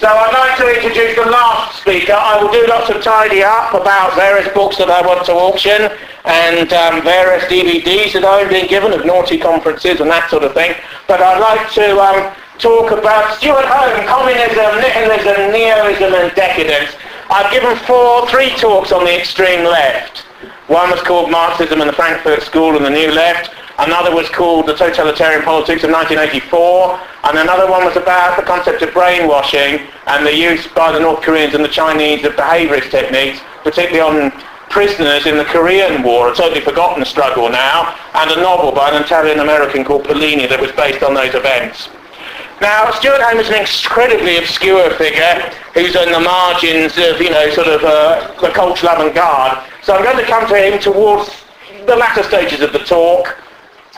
So I'd like to introduce the last speaker. I will do lots of tidy up about various books that I want to auction and various DVDs that I've been given of naughty conferences and that sort of thing. But I'd like to talk about Stewart, Communism, Nihilism, Neoism and Decadence. I've given three talks on the extreme left. One was called Marxism and the Frankfurt School and the New Left. Another was called The Totalitarian Politics of 1984, and another one was about the concept of brainwashing and the use by the North Koreans and the Chinese of behaviourist techniques, particularly on prisoners in the Korean War, a totally forgotten struggle now, and a novel by an Italian-American called Pellini that was based on those events. Now, Stewart is an incredibly obscure figure who's on the margins of, the cultural avant-garde. So I'm going to come to him towards the latter stages of the talk,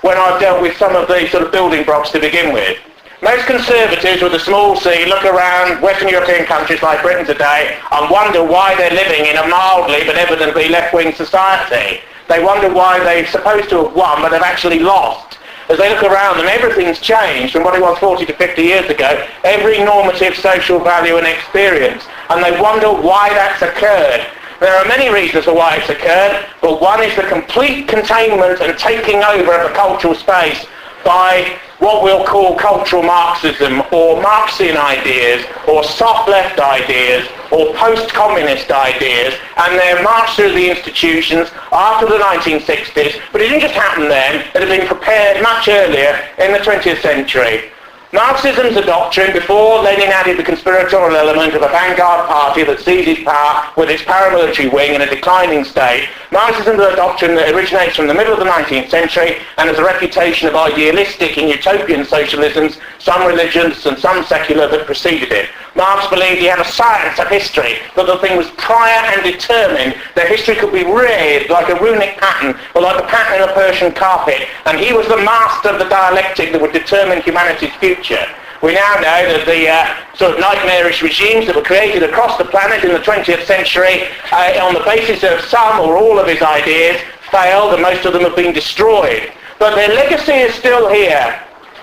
when I've dealt with some of the sort of building blocks to begin with. Most conservatives with a small c look around Western European countries like Britain today and wonder why they're living in a mildly but evidently left-wing society. They wonder why they're supposed to have won but they've actually lost. As they look around them, everything's changed from what it was 40 to 50 years ago, every normative social value and experience, and they wonder why that's occurred. There are many reasons for why it's occurred, but one is the complete containment and taking over of the cultural space by what we'll call cultural Marxism, or Marxian ideas, or soft left ideas, or post-communist ideas, and their march through the institutions after the 1960s, but it didn't just happen then, it had been prepared much earlier in the 20th century. Marxism's a doctrine before Lenin added the conspiratorial element of a vanguard party that seizes power with its paramilitary wing in a declining state. Marxism is a doctrine that originates from the middle of the 19th century and has a reputation of idealistic and utopian socialisms, some religious and some secular, that preceded it. Marx believed he had a science of history, that the thing was prior and determined, that history could be read like a runic pattern or like the pattern in a Persian carpet, and he was the master of the dialectic that would determine humanity's future. We now know that the sort of nightmarish regimes that were created across the planet in the 20th century on the basis of some or all of his ideas failed, and most of them have been destroyed. But their legacy is still here.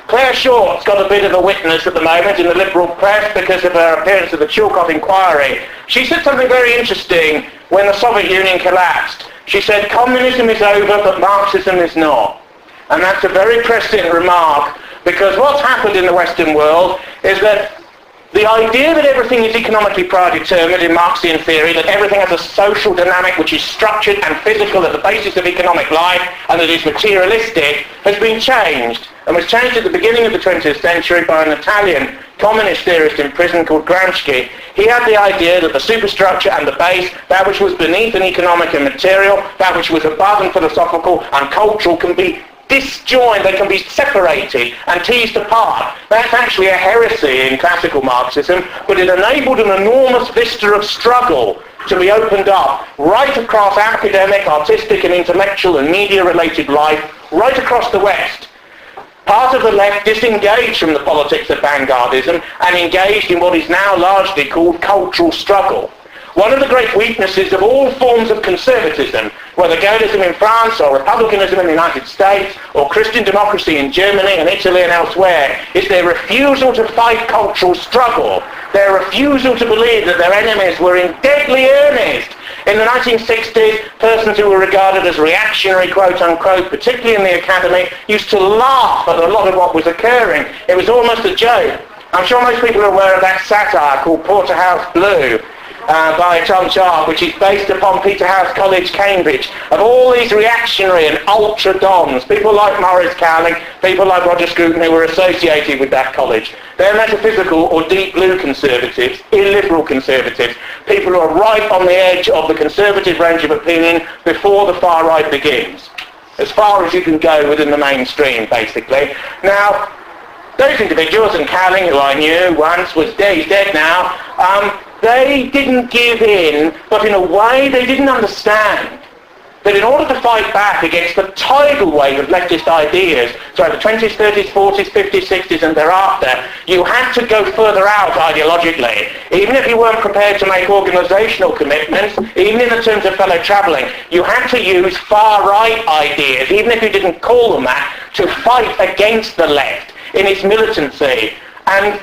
Claire Short's got a bit of a witness at the moment in the liberal press because of her appearance at the Chilcot inquiry. She said something very interesting when the Soviet Union collapsed. She said, "Communism is over, but Marxism is not." And that's a very prescient remark, because what's happened in the Western world is that the idea that everything is economically predetermined in Marxian theory, that everything has a social dynamic which is structured and physical at the basis of economic life and that is materialistic, has been changed, and was changed at the beginning of the 20th century by an Italian communist theorist in prison called Gramsci. He had the idea that the superstructure and the base, that which was beneath and economic and material, that which was above and philosophical and cultural, can be disjoined, they can be separated and teased apart. That's actually a heresy in classical Marxism, but it enabled an enormous vista of struggle to be opened up right across academic, artistic and intellectual and media-related life, right across the West. Part of the left disengaged from the politics of vanguardism and engaged in what is now largely called cultural struggle. One of the great weaknesses of all forms of conservatism, whether gaullism in France or republicanism in the United States or Christian democracy in Germany and Italy and elsewhere, is their refusal to fight cultural struggle, their refusal to believe that their enemies were in deadly earnest. In the 1960s, persons who were regarded as reactionary, quote-unquote, particularly in the academy, used to laugh at a lot of what was occurring. It was almost a joke. I'm sure most people are aware of that satire called Porterhouse Blue, by Tom Sharp, which is based upon Peterhouse College, Cambridge, of all these reactionary and ultra-dons, people like Maurice Cowling, people like Roger Scruton, who were associated with that college. They're metaphysical or deep blue conservatives, illiberal conservatives, people who are right on the edge of the conservative range of opinion before the far right begins, as far as you can go within the mainstream, basically. Now, those individuals, and Cowling, who I knew once, he's dead now, they didn't give in, but in a way they didn't understand that in order to fight back against the tidal wave of leftist ideas throughout the 20s, 30s, 40s, 50s, 60s and thereafter, you had to go further out ideologically. Even if you weren't prepared to make organisational commitments, even in the terms of fellow travelling, you had to use far-right ideas, even if you didn't call them that, to fight against the left in its militancy. And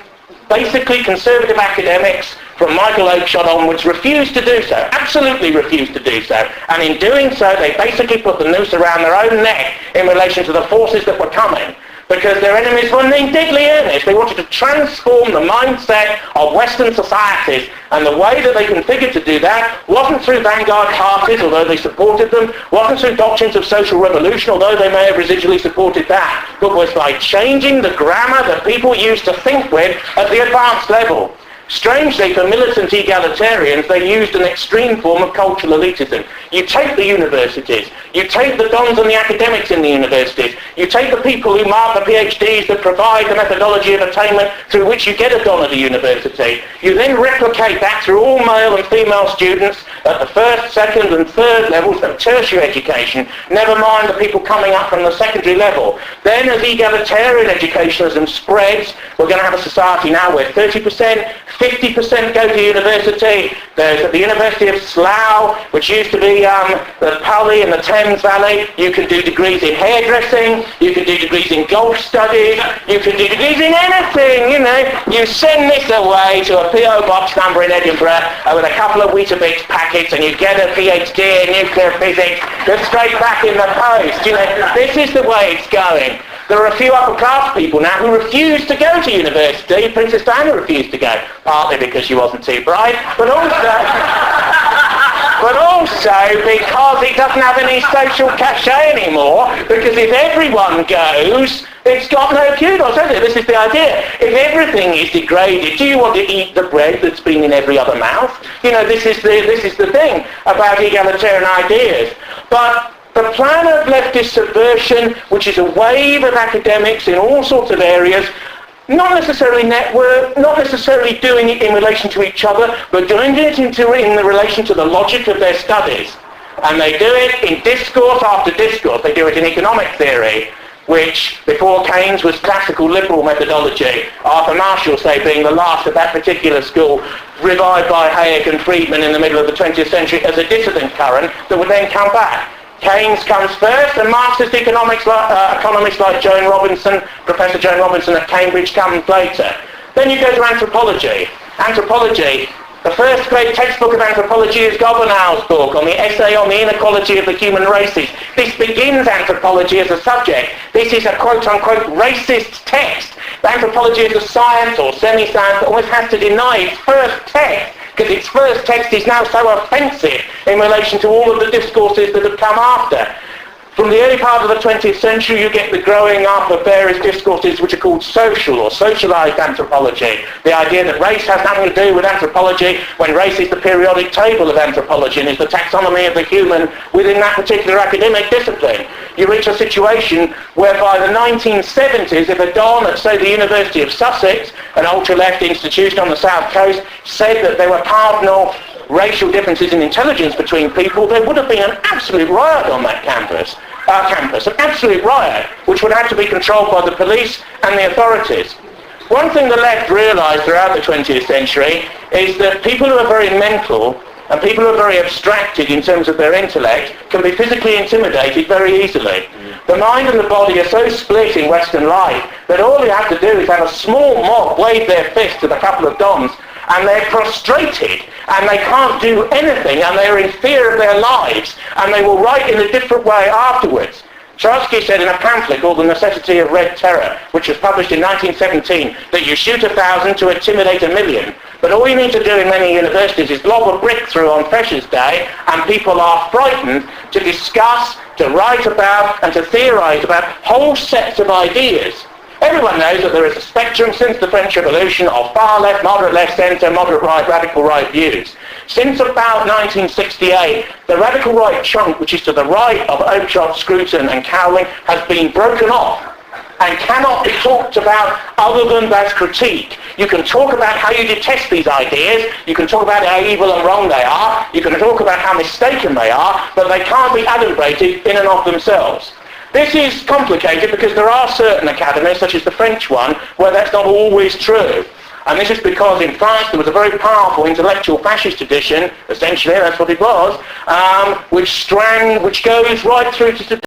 basically conservative academics from Michael Oakeshott onwards refused to do so, absolutely refused to do so. And in doing so, they basically put the noose around their own neck in relation to the forces that were coming. Because their enemies were in deadly earnest. They wanted to transform the mindset of Western societies, and the way that they configured to do that wasn't through vanguard parties, although they supported them, wasn't through doctrines of social revolution, although they may have residually supported that, but was by changing the grammar that people used to think with at the advanced level. Strangely, for militant egalitarians, they used an extreme form of cultural elitism. You take the universities, you take the dons and the academics in the universities, you take the people who mark the PhDs that provide the methodology of attainment through which you get a don at a university. You then replicate that through all male and female students at the first, second and third levels of tertiary education, never mind the people coming up from the secondary level. Then as egalitarian educationalism spreads, we're going to have a society now where 30%, 50% go to university. There's at the University of Slough, which used to be the Pally in the Thames Valley. You can do degrees in hairdressing, you can do degrees in golf studies, you can do degrees in anything, you know. You send this away to a P.O. box number in Edinburgh with a couple of Weetabix packets and you get a PhD in nuclear physics. That's straight back in the post, you know. This is the way it's going. There are a few upper-class people now who refuse to go to university. Princess Diana refused to go, partly because she wasn't too bright, but also because it doesn't have any social cachet anymore, because if everyone goes, it's got no kudos, has it? This is the idea. If everything is degraded, do you want to eat the bread that's been in every other mouth? You know, this is the thing about egalitarian ideas. But the plan of leftist subversion, which is a wave of academics in all sorts of areas, not necessarily network, not necessarily doing it in relation to each other, but doing it in relation to the logic of their studies. And they do it in discourse after discourse. They do it in economic theory, which before Keynes was classical liberal methodology. Arthur Marshall, say, being the last of that particular school, revived by Hayek and Friedman in the middle of the 20th century as a dissident current that would then come back. Keynes comes first, and Marxist economists like Joan Robinson, Professor Joan Robinson at Cambridge, comes later. Then you go to anthropology. Anthropology, the first great textbook of anthropology is Gobineau's book on the essay on the inequality of the human races. This begins anthropology as a subject. This is a quote-unquote racist text. Anthropology is a science or semi-science that always has to deny its first text, because its first text is now so offensive in relation to all of the discourses that have come after. From the early part of the 20th century, you get the growing up of various discourses which are called social or socialized anthropology. The idea that race has nothing to do with anthropology, when race is the periodic table of anthropology and is the taxonomy of the human within that particular academic discipline. You reach a situation where by the 1970s, if a don at, say, the University of Sussex, an ultra-left institution on the south coast, said that there were cardinal racial differences in intelligence between people, there would have been an absolute riot on that campus, an absolute riot, which would have to be controlled by the police and the authorities. One thing the left realised throughout the 20th century is that people who are very mental and people who are very abstracted in terms of their intellect can be physically intimidated very easily. The mind and the body are so split in Western life that all you have to do is have a small mob wave their fist at a couple of dons and they're prostrated and they can't do anything and they're in fear of their lives and they will write in a different way afterwards. Trotsky said in a pamphlet called The Necessity of Red Terror, which was published in 1917, that you shoot 1,000 to intimidate 1,000,000. But all you need to do in many universities is lob a brick through on Freshers' Day and people are frightened to discuss, to write about and to theorise about whole sets of ideas. Everyone knows that there is a spectrum since the French Revolution of far left, moderate left, centre, moderate right, radical right views. Since about 1968, the radical right chunk, which is to the right of Oakeshott, Scruton and Cowling, has been broken off and cannot be talked about other than as critique. You can talk about how you detest these ideas, you can talk about how evil and wrong they are, you can talk about how mistaken they are, but they can't be adumbrated in and of themselves. This is complicated because there are certain academies, such as the French one, where that's not always true. And this is because in France there was a very powerful intellectual fascist tradition, essentially that's what it was, which goes right through to today.